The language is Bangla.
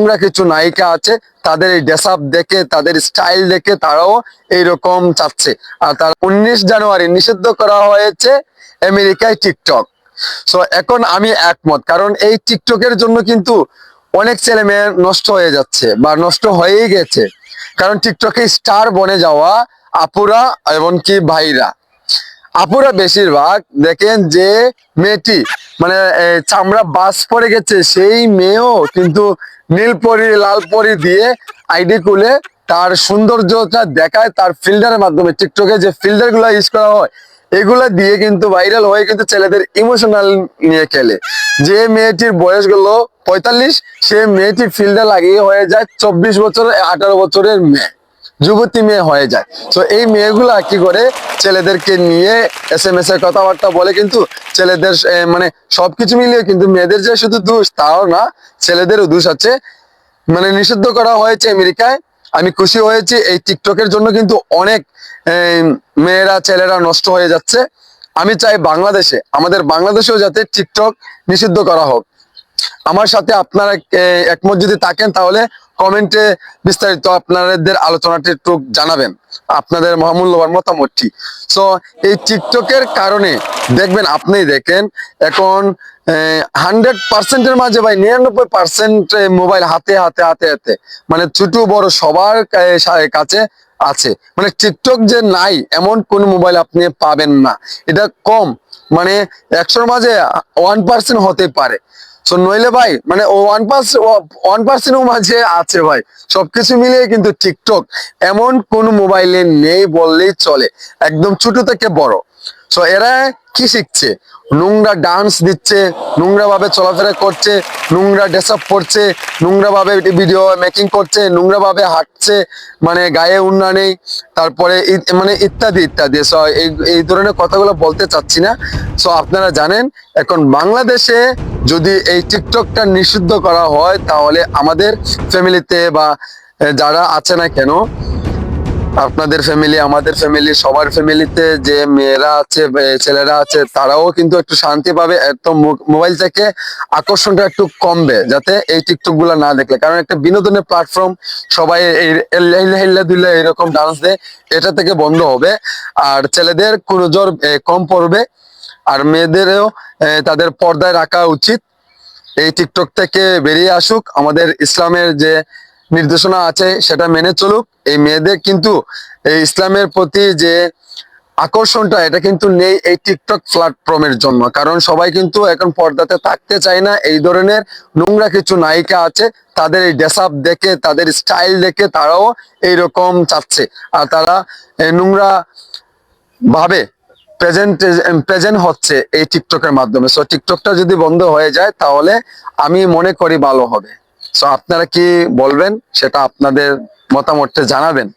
নোংরা কিছু নায়িকা আছে, তাদের এই ড্রেস আপ দেখে, তাদের স্টাইল দেখে তারাও এইরকম চাচ্ছে। আর তারা 19 জানুয়ারি নিষিদ্ধ করা হয়েছে আমেরিকায় টিকটক। সো এখন আমি একমত, কারণ এই টিকটকের জন্য কিন্তু অনেক ছেলে মেয়ে নষ্ট হয়ে যাচ্ছে বা নষ্ট হয়েই গেছে। কারণ টিকটকে স্টার বনে যাওয়া আপুরা এমনকি ভাইরা, আপুরা বেশিরভাগ দেখেন যে মেয়েটি মানে চামড়া বাস পড়ে গেছে, সেই মেয়েও কিন্তু নীল পরি লাল পরি দিয়ে আইডি খুলে তার সৌন্দর্যটা দেখায় তার ফিল্টারের মাধ্যমে। টিকটকে যে ফিল্টার গুলো ইউজ করা হয় এগুলা দিয়ে কিন্তু ভাইরাল হয়ে কিন্তু ছেলেদের ইমোশনাল নিয়ে খেলে। যে মেয়েটির বয়স গেল 45, সে মেয়েটির ফিল্টার লাগিয়ে হয়ে যায় 24 বছর 18 বছরের মেয়ে, যুবতী মেয়ে হয়ে যায়। তো এই মেয়েগুলা কি করে ছেলেদেরকে নিয়ে SMS এর কথাবার্তা বলে, কিন্তু ছেলেদের মানে সবকিছু মিলিয়ে কিন্তু মেয়েদের যে শুধু দোষ তাও না, ছেলেদেরও দোষ আছে। মানে নিষিদ্ধ করা হয়েছে আমেরিকায়, আমি খুশি হয়েছি। এই টিকটকের জন্য কিন্তু অনেক মেয়েরা ছেলেরা নষ্ট হয়ে যাচ্ছে। আমি চাই বাংলাদেশে, আমাদের বাংলাদেশেও যাতে টিকটক নিষিদ্ধ করা হোক। আমার সাথে আপনারা একমত যদি থাকেন তাহলে কমেন্টে বিস্তারিত আপনাদের আলোচনাটি একটু জানাবেন, আপনাদের মহামূল্যবান মতামতটি। সো এই টিকটকের কারণে দেখবেন, আপনি দেখেন এখন 100%-এর মাঝে ভাই 99% মোবাইল হাতে হাতে হাতে হাতে, মানে ছোট বড় সবার কাছে আছে। মানে টিকটক যে নাই এমন কোন মোবাইল আপনি পাবেন না, এটা কম, মানে 100-র মাঝে 1% হতে পারে। সো নইলে ভাই মানে 1% মাঝে আছে ভাই। সবকিছু মিলিয়ে কিন্তু টিকটক এমন কোন মোবাইলে নেই বললেই চলে, একদম ছোট থেকে বড়। সো এরা কি শিখছে? নোংরা ডান্স দিচ্ছে, নোংরা ভাবে চলাফেরা করছে, নোংরা ড্রেস আপ করছে, নোংরা ভাবে ভিডিও মেকিং করছে, নোংরা ভাবে হাঁটছে, মানে গায়ে উন্না নেই, তারপরে মানে ইত্যাদি ইত্যাদি। সো এই ধরনের কথাগুলো বলতে চাচ্ছি না। সো আপনারা জানেন এখন বাংলাদেশে যদি এই টিকটকটা নিষিদ্ধ করা হয় তাহলে আমাদের ফ্যামিলিতে বা যারা আছে না কেন, আপনাদের ফ্যামিলি, আমাদের ফ্যামিলি, সবার ফ্যামিলিতে যে মেয়েরা আছে ছেলেরা আছে তারাও কিন্তু একটু শান্তি পাবে। এত মোবাইল থেকে আকর্ষণটা একটু কমবে যাতে এই টিকটক গুলা না দেখলে, কারণ একটা বিনোদনের প্ল্যাটফর্ম, সবাই এরকম ডান্স দেয়, এটা থেকে বন্ধ হবে। আর ছেলেদের নজর কম পড়বে, আর মেয়েদেরও তাদের পর্দায় রাখা উচিত। এই টিকটক থেকে বেরিয়ে আসুক, আমাদের ইসলামের যে নির্দেশনা আছে সেটা মেনে চলুক। এই মেয়েদের কিন্তু এই ইসলামের প্রতি যে আকর্ষণটা এটা কিন্তু নেই এই টিকটক প্ল্যাটফর্মের জন্য, কারণ সবাই কিন্তু এখন পর্দাতে থাকতে চায় না। এই ধরনের নোংরা কিছু নায়িকা আছে, তাদের এই ড্রেস আপ দেখে, তাদের স্টাইল দেখে তারাও এইরকম চাচ্ছে, আর তারা নোংরা ভাবে প্রেজেন্ট হচ্ছে এই টিকটকের মাধ্যমে। সো টিকটকটা যদি বন্ধ হয়ে যায় তাহলে আমি মনে করি ভালো হবে। সো আপনারা কি বলবেন সেটা আপনাদের মতামতটা জানাবেন।